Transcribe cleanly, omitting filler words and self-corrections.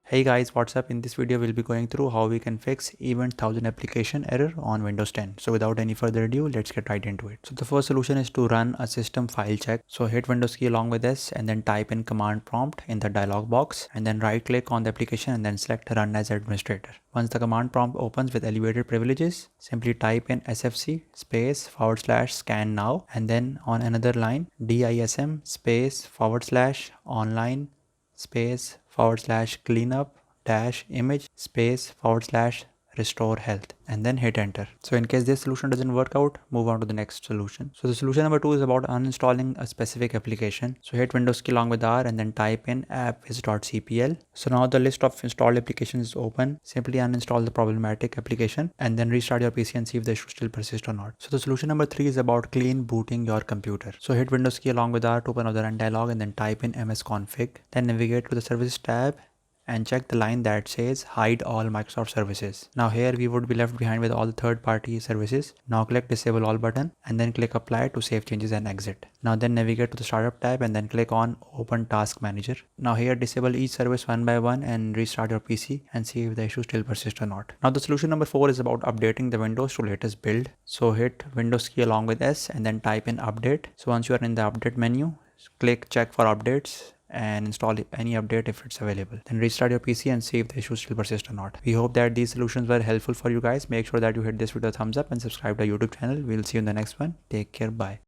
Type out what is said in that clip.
Hey guys, what's up? In this video we'll be going through how we can fix event 1000 application error on Windows 10. So without any further ado, let's get right into it. So the first solution is to run a system file check. So hit Windows key along with S and then type in command prompt in the dialog box and then right click on the application and then select run as administrator. Once the command prompt opens with elevated privileges, simply type in sfc space / scan now and then on another line dism space / online space / cleanup - image space / restore health and then hit enter. So in case this solution doesn't work out, move on to the next solution. So the solution number 2 is about uninstalling a specific application. So hit Windows key along with R and then type in appuals.cpl. So now the list of installed applications is open. Simply uninstall the problematic application and then restart your PC and see if the issue still persists or not. So the solution number 3 is about clean booting your computer. So hit Windows key along with R to open another run dialog and then type in msconfig. Then navigate to the services tab and check the line that says hide all Microsoft services. Now here we would be left behind with all the third-party services. Now click disable all button and then click apply to save changes and exit. Now then navigate to the startup tab and then click on open task manager. Now here disable each service one by one and restart your PC and see if the issue still persists or not. Now the solution number 4 is about updating the Windows to latest build. So hit Windows key along with S and then type in update. So once you are in the update menu, click check for updates and install any update if it's available. Then restart your PC and see if the issue still persists or not. We hope that these solutions were helpful for you guys. Make sure that you hit this video a thumbs up and subscribe to our YouTube channel. We'll see you in the next one. Take care. Bye.